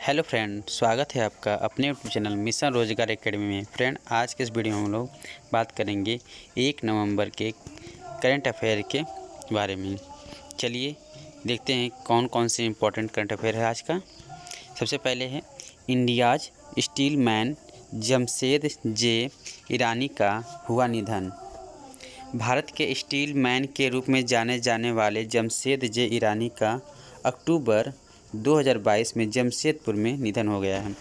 Hello friend, स्वागत है आपका अपने यूट्यूब चैनल मिशन रोजगार एकेडमी में। फ्रेंड, आज के इस वीडियो में हम लोग बात करेंगे 1 नवंबर के करंट अफेयर के बारे में। चलिए देखते हैं कौन कौन से इम्पोर्टेंट करंट अफेयर है आज का। सबसे पहले है इंडियाज स्टील मैन जमशेद जे ईरानी का हुआ निधन। भारत के स्टील मैन के रूप में जाने जाने वाले जमशेद जे ईरानी का अक्टूबर 2022 में जमशेदपुर में निधन हो गया है।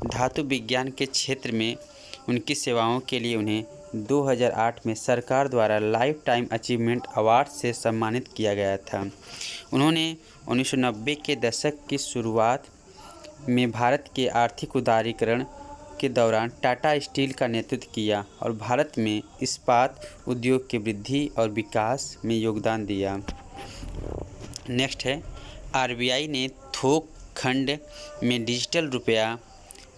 धातु विज्ञान के क्षेत्र में उनकी सेवाओं के लिए उन्हें 2008 में सरकार द्वारा लाइफ टाइम अचीवमेंट अवार्ड से सम्मानित किया गया था। उन्होंने 1990 के दशक की शुरुआत में भारत के आर्थिक उदारीकरण के दौरान टाटा स्टील का नेतृत्व किया और भारत में इस्पात उद्योग की वृद्धि और विकास में योगदान दिया। नेक्स्ट है आरबीआई ने थोक खंड में डिजिटल रुपया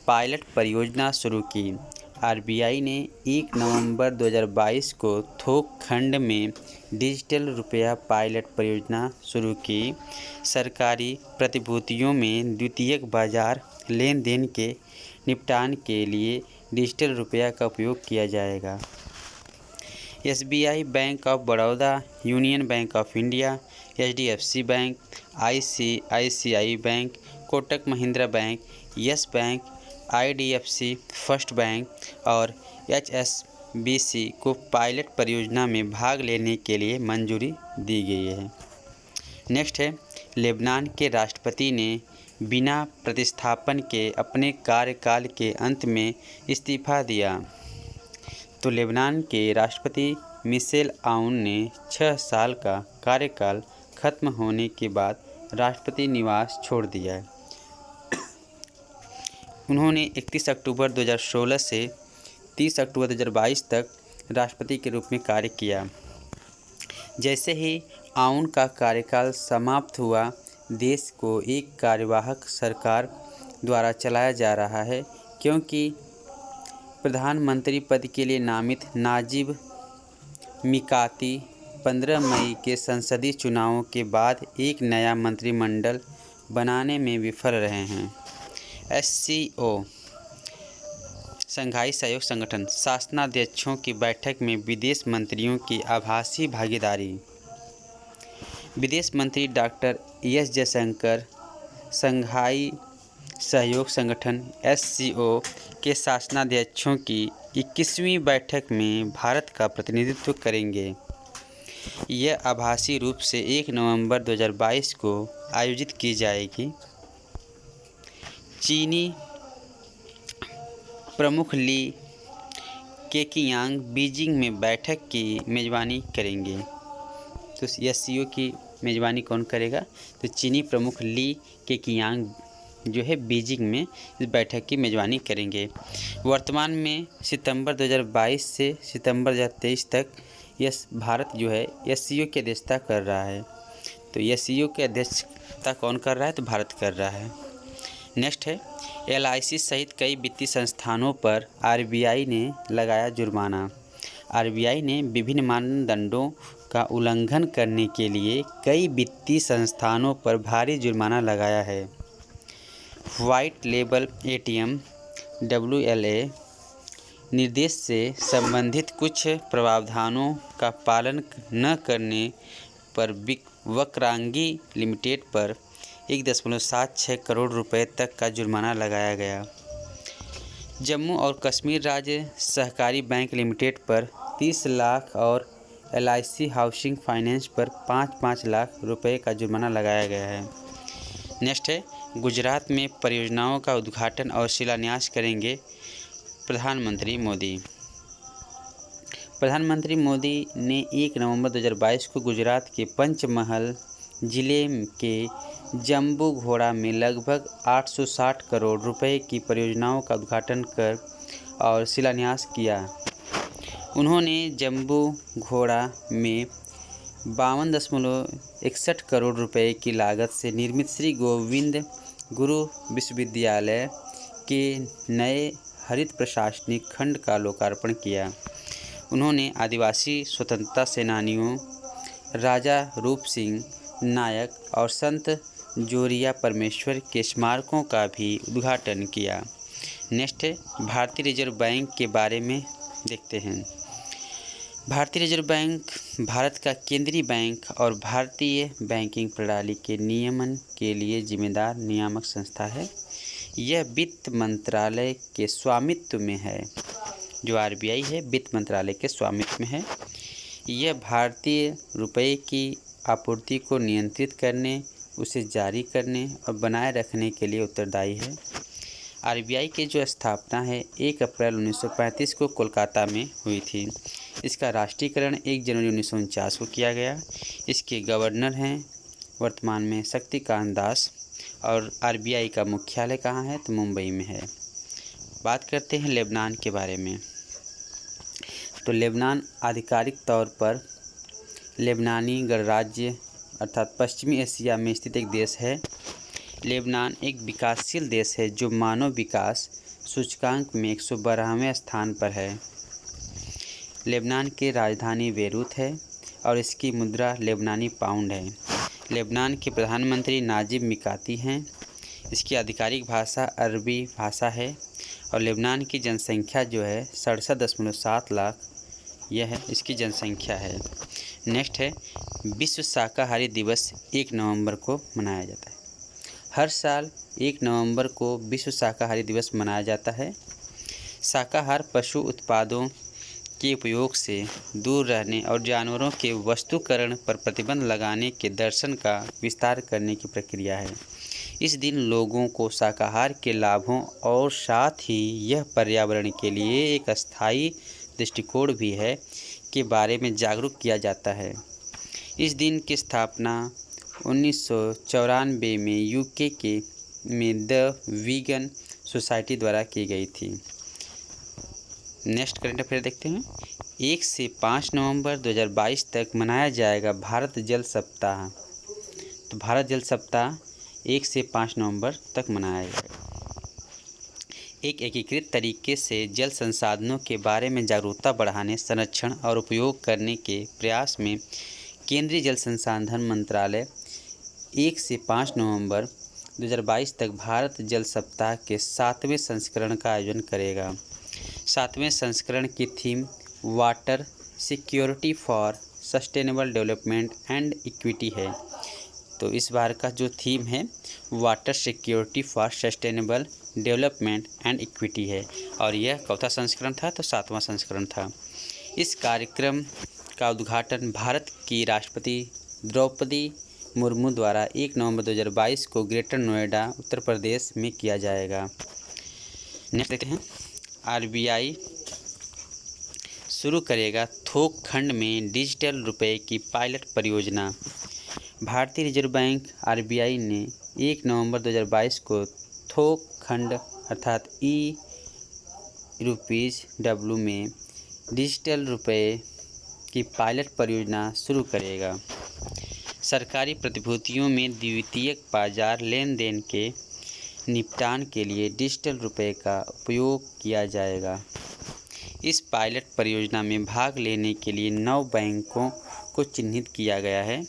पायलट परियोजना शुरू की। आरबीआई ने 1 नवंबर 2022 को थोक खंड में डिजिटल रुपया पायलट परियोजना शुरू की। सरकारी प्रतिभूतियों में द्वितीयक बाजार लेन देन के निपटान के लिए डिजिटल रुपया का उपयोग किया जाएगा। SBI, bank of Baroda, union bank of India, HDFC bank, ICICI bank, Kotak Mahindra bank, yes bank, IDFC first bank और एचएसबीसी को पायलट परियोजना में भाग लेने के लिए मंजूरी दी गई है। नेक्स्ट है लेबनान के राष्ट्रपति ने बिना प्रतिस्थापन के अपने कार्यकाल के अंत में इस्तीफा दिया। तो लेबनान के राष्ट्रपति मिशेल आउन ने 6 साल का कार्यकाल खत्म होने के बाद राष्ट्रपति निवास छोड़ दिया है। उन्होंने 31 अक्टूबर 2016 से 30 अक्टूबर 2022 तक राष्ट्रपति के रूप में कार्य किया। जैसे ही आउन का कार्यकाल समाप्त हुआ, देश को एक कार्यवाहक सरकार द्वारा चलाया जा रहा है, क्योंकि प्रधानमंत्री पद के लिए नामित नाजिब मिकाती 15 मई के संसदीय चुनावों के बाद एक नया मंत्रिमंडल बनाने में विफल रहे हैं। एससीओ शंघाई सहयोग संगठन शासनाध्यक्षों की बैठक में विदेश मंत्रियों की आभासी भागीदारी। विदेश मंत्री डॉक्टर एस जयशंकर शंघाई सहयोग संगठन एससीओ के शासनाध्यक्षों की 21वीं बैठक में भारत का प्रतिनिधित्व करेंगे। यह आभासी रूप से 1 नवंबर 2022 को आयोजित की जाएगी। चीनी प्रमुख ली केकियांग बीजिंग में बैठक की मेज़बानी करेंगे। तो एससीओ की मेज़बानी कौन करेगा? तो चीनी प्रमुख ली केकियांग जो है बीजिंग में इस बैठक की मेज़बानी करेंगे। वर्तमान में सितंबर 2022 से सितंबर 2023 तक भारत जो है एससीओ की अध्यक्षता कर रहा है। तो एससीओ की अध्यक्षता कौन कर रहा है? तो भारत कर रहा है। नेक्स्ट है एलआईसी सहित कई वित्तीय संस्थानों पर आरबीआई ने लगाया जुर्माना। आरबीआई ने विभिन्न मानदंडों का उल्लंघन करने के लिए कई वित्तीय संस्थानों पर भारी जुर्माना लगाया है। व्हाइट लेबल एटीएम WLA निर्देश से संबंधित कुछ प्रावधानों का पालन न करने पर वक्रांगी लिमिटेड पर 1.76 करोड़ रुपए तक का जुर्माना लगाया गया। जम्मू और कश्मीर राज्य सहकारी बैंक लिमिटेड पर 30 लाख और LIC हाउसिंग फाइनेंस पर 5-5 लाख रुपए का जुर्माना लगाया गया है। नेक्स्ट है गुजरात में परियोजनाओं का उद्घाटन और शिलान्यास करेंगे प्रधानमंत्री मोदी। प्रधानमंत्री मोदी ने 1 नवंबर 2022 को गुजरात के पंचमहल जिले के जम्बू घोड़ा में लगभग 860 करोड़ रुपए की परियोजनाओं का उद्घाटन कर और शिलान्यास किया। उन्होंने जम्बू घोड़ा में 52.61 करोड़ रुपए की लागत से निर्मित श्री गोविंद गुरु विश्वविद्यालय के नए हरित प्रशासनिक खंड का लोकार्पण किया। उन्होंने आदिवासी स्वतंत्रता सेनानियों राजा रूप सिंह नायक और संत जोरिया परमेश्वर के स्मारकों का भी उद्घाटन किया। नेक्स्ट है भारतीय रिजर्व बैंक के बारे में देखते हैं। भारतीय रिजर्व बैंक भारत का केंद्रीय बैंक और भारतीय बैंकिंग प्रणाली के नियमन के लिए जिम्मेदार नियामक संस्था है। यह वित्त मंत्रालय के स्वामित्व में है। जो आरबीआई है वित्त मंत्रालय के स्वामित्व में है। यह भारतीय रुपये की आपूर्ति को नियंत्रित करने, उसे जारी करने और बनाए रखने के लिए उत्तरदायी है। आरबीआई की जो स्थापना है 1 अप्रैल 1935 को कोलकाता में हुई थी। इसका राष्ट्रीयकरण 1 जनवरी 1949 को किया गया। इसके गवर्नर हैं वर्तमान में शक्तिकांत दास और आरबीआई का मुख्यालय कहाँ है तो मुंबई में है। बात करते हैं लेबनान के बारे में। तो लेबनान आधिकारिक तौर पर लेबनानी गणराज्य अर्थात पश्चिमी एशिया में स्थित एक देश है। लेबनान एक विकासशील देश है जो मानव विकास सूचकांक में 112वें स्थान पर है। लेबनान की राजधानी बेरूत है और इसकी मुद्रा लेबनानी पाउंड है। लेबनान के प्रधानमंत्री नाजिब मिकाती हैं। इसकी आधिकारिक भाषा अरबी भाषा है और लेबनान की जनसंख्या जो है 67.7 लाख यह है इसकी जनसंख्या है। नेक्स्ट है विश्व शाकाहारी दिवस 1 नवंबर को मनाया जाता है। हर साल 1 नवंबर को विश्व शाकाहारी दिवस मनाया जाता है। शाकाहार पशु उत्पादों के उपयोग से दूर रहने और जानवरों के वस्तुकरण पर प्रतिबंध लगाने के दर्शन का विस्तार करने की प्रक्रिया है। इस दिन लोगों को शाकाहार के लाभों और साथ ही यह पर्यावरण के लिए एक अस्थायी दृष्टिकोण भी है के बारे में जागरूक किया जाता है। इस दिन की स्थापना 1994 में यूके में द वीगन सोसाइटी द्वारा की गई थी। नेक्स्ट करंट अफेयर देखते हैं। 1 से 5 नवंबर 2022 तक मनाया जाएगा भारत जल सप्ताह। तो भारत जल सप्ताह 1 से 5 नवंबर तक मनाया जाएगा। एक एकीकृत तरीके से जल संसाधनों के बारे में जागरूकता बढ़ाने, संरक्षण और उपयोग करने के प्रयास में केंद्रीय जल संसाधन मंत्रालय 1 से 5 नवंबर 2022 तक भारत जल सप्ताह के 7वें संस्करण का आयोजन करेगा। 7वें संस्करण की theme water security for sustainable development and equity है। तो इस बार का जो थीम है water security for sustainable development and equity है और यह चौथा संस्करण था तो 7वां संस्करण था। इस कार्यक्रम का उद्घाटन भारत की राष्ट्रपति द्रौपदी मुर्मू द्वारा 1 नवंबर 2022 को ग्रेटर नोएडा उत्तर प्रदेश में किया जाएगा। नेक्स्ट देखते हैं। आरबीआई शुरू करेगा थोक खंड में डिजिटल रुपए की पायलट परियोजना। भारतीय रिजर्व बैंक आरबीआई ने 1 नवंबर 2022 को थोक खंड अर्थात ₹डब्ल्यू में डिजिटल रुपए की पायलट परियोजना शुरू करेगा। सरकारी प्रतिभूतियों में द्वितीयक बाजार लेन देन के निपटान के लिए डिजिटल रुपए का उपयोग किया जाएगा। इस पायलट परियोजना में भाग लेने के लिए 9 बैंकों को चिन्हित किया गया है।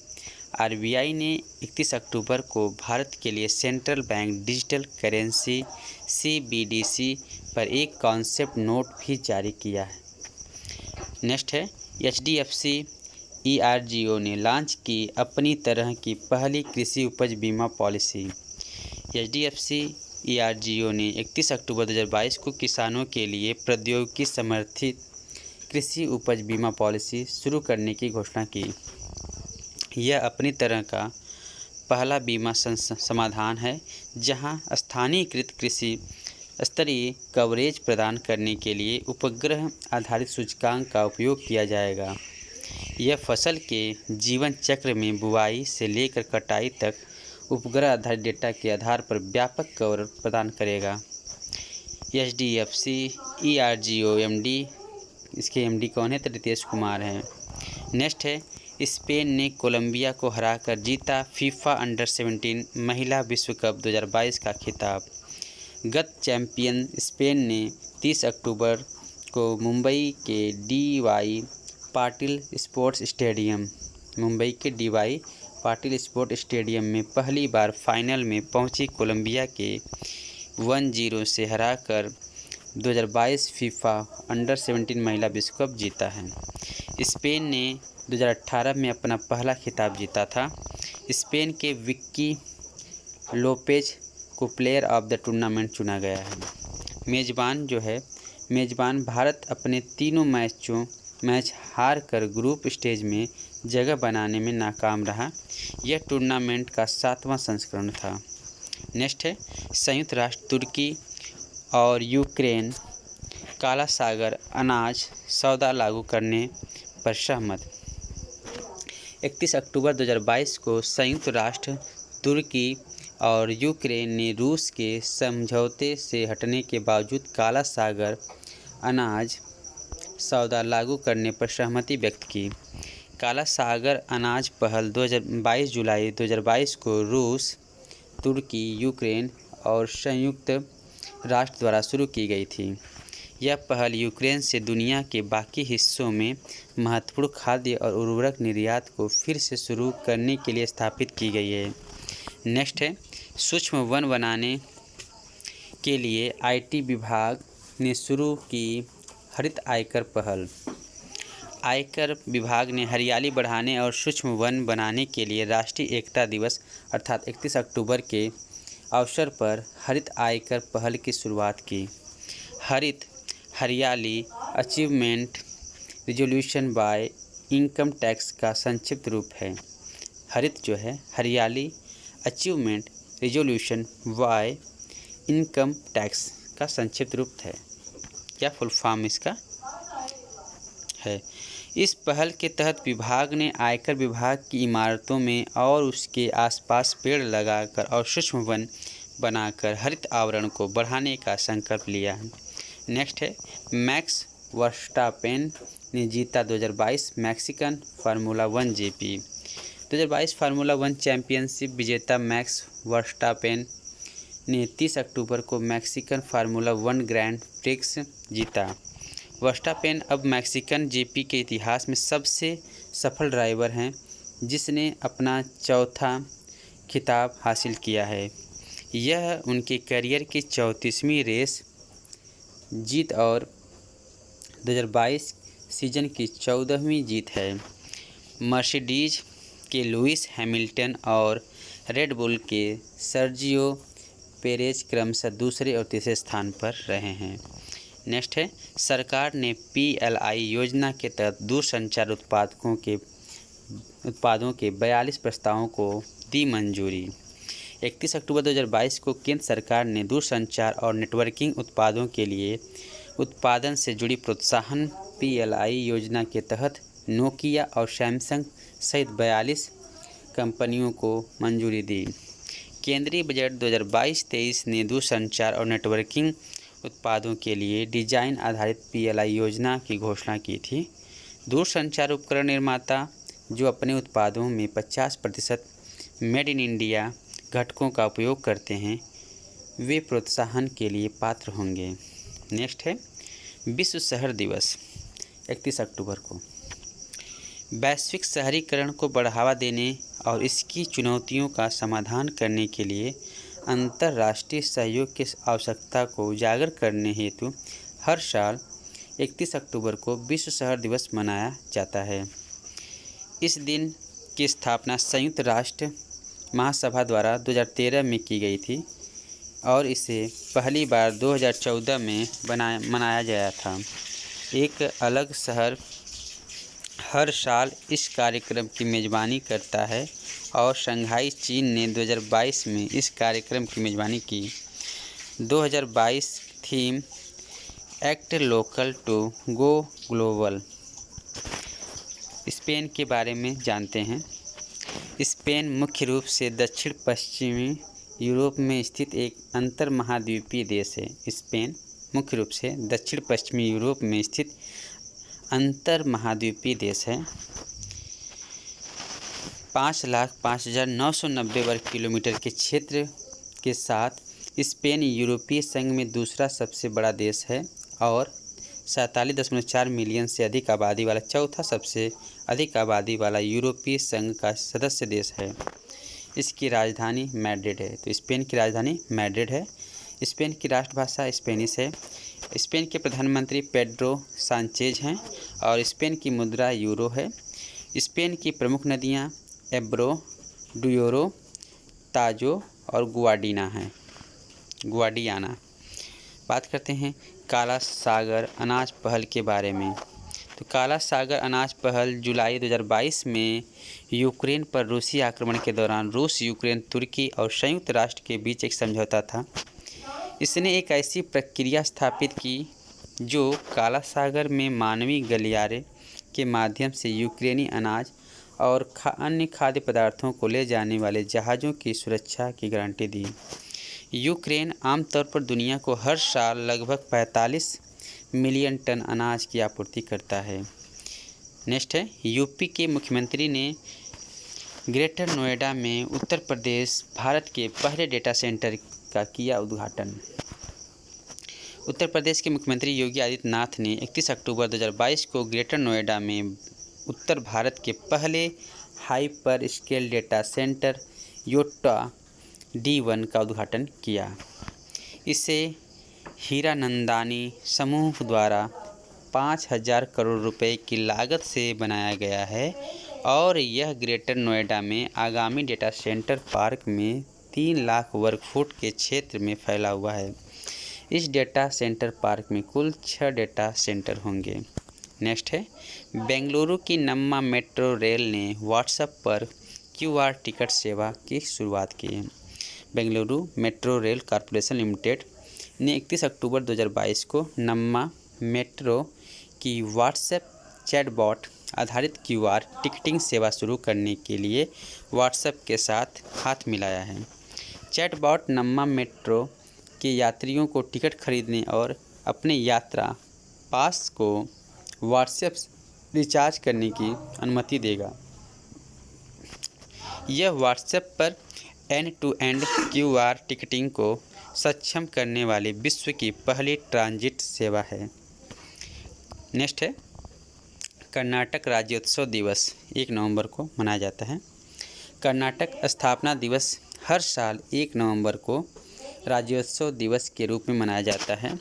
आरबीआई ने 31 अक्टूबर को भारत के लिए central bank digital currency CBDC पर एक कॉन्सेप्ट नोट भी जारी किया है। नेक्स्ट है HDFC ERGO ने लॉन्च की अपनी तरह की पहली कृषि उपज बीमा पॉलिसी। HDFC ERGO ने 31 अक्टूबर 2022 को किसानों के लिए प्रौद्योगिकी समर्थित कृषि उपज बीमा पॉलिसी शुरू करने की घोषणा की। यह अपनी तरह का पहला बीमा समाधान है जहां स्थानीयकृत कृषि स्तरीय कवरेज प्रदान करने के लिए उपग्रह आधारित सूचकांक का उपयोग किया जाएगा। यह फसल के जीवन चक्र में बुआई से लेकर कटाई तक उपग्रह आधारित डेटा के आधार पर व्यापक कवरेज प्रदान करेगा। HDFC ERGO MD इसके MD कौन है तो रितेश कुमार हैं। नेक्स्ट है स्पेन ने कोलंबिया को हराकर जीता फीफा अंडर-17 महिला विश्व कप 2022 का खिताब। गत चैंपियन स्पेन ने 30 अक्टूबर को मुंबई के DY Patil sports stadium Patil sport stadium में पहली बार फाइनल में पहुंची कोलंबिया के 1-0 से हराकर 2022 फीफा अंडर-17 महिला विश्व कप जीता है। स्पेन ने 2018 में अपना पहला खिताब जीता था। स्पेन के विक्की लोपेज को प्लेयर ऑफ द टूर्नामेंट चुना गया है। मेज़बान भारत अपने तीनों मैच हार कर ग्रुप स्टेज में जगह बनाने में नाकाम रहा। यह टूर्नामेंट का 7वां संस्करण था। नेक्स्ट है संयुक्त राष्ट्र तुर्की और यूक्रेन काला सागर अनाज सौदा लागू करने पर सहमत। 31 अक्टूबर 2022 को संयुक्त राष्ट्र तुर्की और यूक्रेन ने रूस के समझौते से हटने के बावजूद काला सागर अनाज सौदा लागू करने पर सहमति व्यक्त की। काला सागर अनाज पहल 22 जुलाई 2022 को रूस, तुर्की, यूक्रेन और संयुक्त राष्ट्र द्वारा शुरू की गई थी। यह पहल यूक्रेन से दुनिया के बाकी हिस्सों में महत्वपूर्ण खाद्य और उर्वरक निर्यात को फिर से शुरू करने के लिए स्थापित की गई है। नेक्स्ट है सूक्ष्म वन बनाने के लिए आईटी विभाग ने शुरू की हरित आयकर पहल। आयकर विभाग ने हरियाली बढ़ाने और सूक्ष्म वन बनाने के लिए राष्ट्रीय एकता दिवस अर्थात 31 अक्टूबर के अवसर पर हरित आयकर पहल की शुरुआत की। Hariyali achievement resolution by income tax का संक्षिप्त रूप है। हरित जो है Hariyali achievement resolution by income tax का संक्षिप्त रूप है। क्या फुल फॉर्म इसका है। इस पहल के तहत विभाग ने आयकर विभाग की इमारतों में और उसके आसपास पेड़ लगाकर और सूक्ष्म वन बनाकर हरित आवरण को बढ़ाने का संकल्प लिया है। नेक्स्ट है मैक्स वर्स्टापेन ने जीता 2022 Mexican formula 1 GP. 2022 formula 1 championship विजेता मैक्स वर्स्टापेन ने 30 अक्टूबर को मैक्सिकन फार्मूला 1 ग्रैंड प्रिक्स जीता। वर्स्टापेन अब मैक्सिकन जीपी के इतिहास में सबसे सफल ड्राइवर हैं जिसने अपना चौथा खिताब हासिल किया है। यह उनके करियर की 34वीं रेस जीत और 2022 सीजन की 14वीं जीत है। मर्सिडीज के लुइस हैमिल्टन और रेड बुल के सर्जियो पेरेज क्रमशः दूसरे और तीसरे स्थान पर रहे हैं। नेक्स्ट है सरकार ने पीएलआई योजना के तहत दूरसंचार उत्पादों के 42 प्रस्तावों को दी मंजूरी। 31 अक्टूबर 2022 को केंद्र सरकार ने दूरसंचार और नेटवर्किंग उत्पादों के लिए उत्पादन से जुड़ी प्रोत्साहन पीएलआई योजना के तहत नोकिया और सैमसंग सहित 42 कंपनियों को मंजूरी दी। केंद्रीय बजट 2022-23 ने दूरसंचार और नेटवर्किंग उत्पादों के लिए डिजाइन आधारित पीएलआई योजना की घोषणा की थी। दूरसंचार उपकरण निर्माता जो अपने उत्पादों में 50% मेड इन इंडिया घटकों का उपयोग करते हैं वे प्रोत्साहन के लिए पात्र होंगे। नेक्स्ट है विश्व शहर दिवस 31 अक्टूबर को। वैश्विक शहरीकरण को बढ़ावा देने और इसकी चुनौतियों का समाधान करने के लिए अंतर्राष्ट्रीय सहयोग की आवश्यकता को उजागर करने हेतु हर साल 31 अक्टूबर को विश्व शहर दिवस मनाया जाता है। इस दिन की स्थापना संयुक्त राष्ट्र महासभा द्वारा 2013 में की गई थी और इसे पहली बार 2014 में मनाया गया था। एक अलग शहर हर साल इस कार्यक्रम की मेज़बानी करता है और शंघाई चीन ने 2022 में इस कार्यक्रम की मेज़बानी की। 2022 theme act local to go global. Spain के बारे में जानते हैं। स्पेन मुख्य रूप से दक्षिण पश्चिमी यूरोप में स्थित एक अंतर महाद्वीपीय देश है। स्पेन मुख्य रूप से दक्षिण पश्चिमी यूरोप में स्थित अंतर महाद्वीपीय देश है। 5,05,990 वर्ग किलोमीटर के क्षेत्र के साथ स्पेन यूरोपीय संघ में दूसरा सबसे बड़ा देश है और 47.4 मिलियन से अधिक आबादी वाला चौथा सबसे अधिक आबादी वाला यूरोपीय संघ का सदस्य देश है। इसकी राजधानी मैड्रिड है। तो स्पेन की राजधानी मैड्रिड है। स्पेन की राष्ट्रभाषा स्पेनिश है। स्पेन के प्रधानमंत्री पेड्रो सांचेज हैं और स्पेन की मुद्रा यूरो है। स्पेन की प्रमुख नदियां एब्रो, डुयोरो, ताजो और गुआडियाना। बात करते हैं काला सागर अनाज पहल के बारे में। तो काला सागर अनाज पहल जुलाई 2022 में यूक्रेन पर रूसी आक्रमण के दौरान रूस, यूक्रेन, तुर्की और संयुक्त राष्ट्र के बीच एक समझौता था। इसने एक ऐसी प्रक्रिया स्थापित की जो काला सागर में मानवीय गलियारे के माध्यम से यूक्रेनी अनाज और अन्य खाद्य पदार्थों को ले जाने वाले जहाज़ों की सुरक्षा की गारंटी दी। यूक्रेन आमतौर पर दुनिया को हर साल लगभग 45 मिलियन टन अनाज की आपूर्ति करता है। नेक्स्ट है, यूपी के मुख्यमंत्री ने ग्रेटर नोएडा में उत्तर प्रदेश भारत के पहले डेटा सेंटर का किया उद्घाटन। उत्तर प्रदेश के मुख्यमंत्री योगी आदित्यनाथ ने 31 अक्टूबर 2022 को ग्रेटर नोएडा में उत्तर भारत के पहले hyper scale data centre Yotta D1 का उद्घाटन किया। इसे हीरानंदानी समूह द्वारा 5,000 करोड़ रुपए की लागत से बनाया गया है और यह ग्रेटर नोएडा में आगामी डेटा सेंटर पार्क में 3 लाख वर्ग फुट के क्षेत्र में फैला हुआ है। इस डेटा सेंटर पार्क में कुल 6 डेटा सेंटर होंगे। नेक्स्ट है, बेंगलुरु की नम्मा मेट्रो रेल ने व्हाट्सएप पर QR टिकट सेवा की शुरुआत की है। Bengaluru metro rail corporation limited ने 31 अक्टूबर 2022 को नम्मा मेट्रो की व्हाट्सएप चैटबॉट आधारित QR टिकटिंग सेवा शुरू करने के लिए व्हाट्सएप के साथ हाथ मिलाया है। चैटबॉट नम्मा मेट्रो के यात्रियों को टिकट खरीदने और अपने यात्रा पास को व्हाट्सएप रिचार्ज करने की अनुमति देगा। यह व्हाट्सएप पर end to end QR ticketing को सक्षम करने वाली विश्व की पहली ट्रांजिट सेवा है। नेक्स्ट है, कर्नाटक राज्योत्सव दिवस 1 नवंबर को मनाया जाता है। कर्नाटक स्थापना दिवस हर साल 1 नवंबर को राज्योत्सव दिवस के रूप में मनाया जाता है।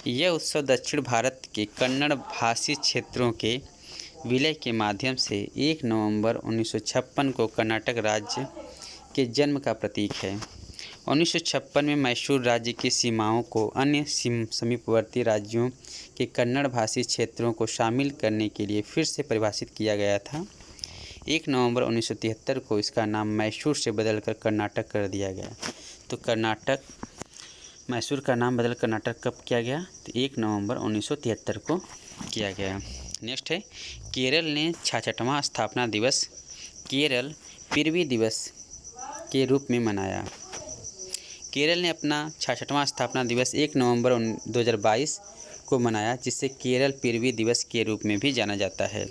यह उत्सव दक्षिण भारत के कन्नड़ भाषी क्षेत्रों के विलय के माध्यम से 1 नवंबर 1956 को कर्नाटक राज्य के जन्म का प्रतीक है। 1956 में मैसूर राज्य की सीमाओं को अन्य समीपवर्ती राज्यों के कन्नड़ भाषी क्षेत्रों को शामिल करने के लिए फिर से परिभाषित किया गया था। 1 नवंबर 1973 को इसका नाम मैसूर से बदलकर कर्नाटक कर दिया गया। तो मैसूर का नाम बदल कर्नाटक कब किया गया? तो 1 नवंबर 1973 को किया गया। नेक्स्ट है, केरल ने 66वां स्थापना दिवस केरल पृथ्वी दिवस के रूप में मनाया। केरल ने अपना 66वां स्थापना दिवस 1 नवंबर 2022 को मनाया, जिसे केरल पृथ्वी दिवस के रूप में भी जाना जाता है।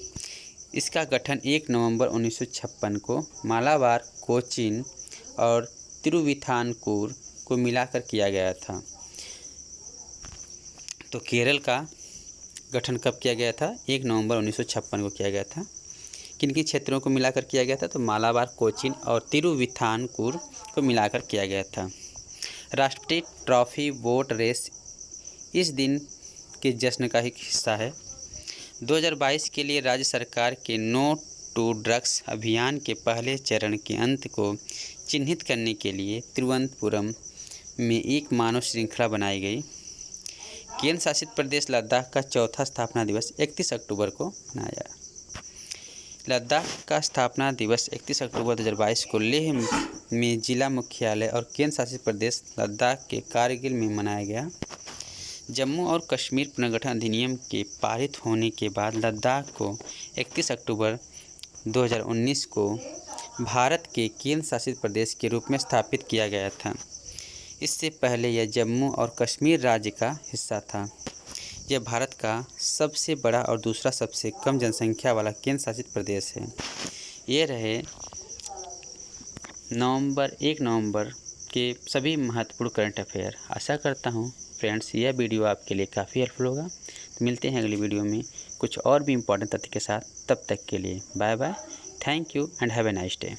इसका गठन 1 नवंबर 1956 को मालाबार, कोचीन और तिरुवितांकूर को मिलाकर किया गया था। तो केरल का गठन कब किया गया था? 1 नवंबर 1956 को किया गया था। किन किन क्षेत्रों को मिलाकर किया गया था? तो मालाबार, कोचीन और तिरुवितांकूर को मिलाकर किया गया था। राष्ट्रपति ट्रॉफी बोट रेस इस दिन के जश्न का एक हिस्सा है। 2022 के लिए राज्य सरकार के नो टू ड्रग्स अभियान के पहले चरण के अंत को चिन्हित करने के लिए तिरुवनंतपुरम में एक मानव श्रृंखला बनाई गई। केंद्र शासित प्रदेश लद्दाख का चौथा स्थापना दिवस 31 अक्टूबर को मनाया। लद्दाख का स्थापना दिवस 31 अक्टूबर 2022 को लेह में जिला मुख्यालय और केंद्र शासित प्रदेश लद्दाख के कारगिल में मनाया गया। जम्मू और कश्मीर पुनर्गठन अधिनियम के पारित होने के बाद लद्दाख को 31 अक्टूबर 2019 को भारत के केंद्र शासित प्रदेश के रूप में स्थापित किया गया था। इससे पहले यह जम्मू और कश्मीर राज्य का हिस्सा था। यह भारत का सबसे बड़ा और दूसरा सबसे कम जनसंख्या वाला केंद्र शासित प्रदेश है। ये रहे 1 नवंबर के सभी महत्वपूर्ण करंट अफेयर। आशा करता हूँ फ्रेंड्स यह वीडियो आपके लिए काफ़ी हेल्पफुल होगा। मिलते हैं अगली वीडियो में कुछ और भी इम्पोर्टेंट तथ्य के साथ। तब तक के लिए bye bye, thank you and have a nice day.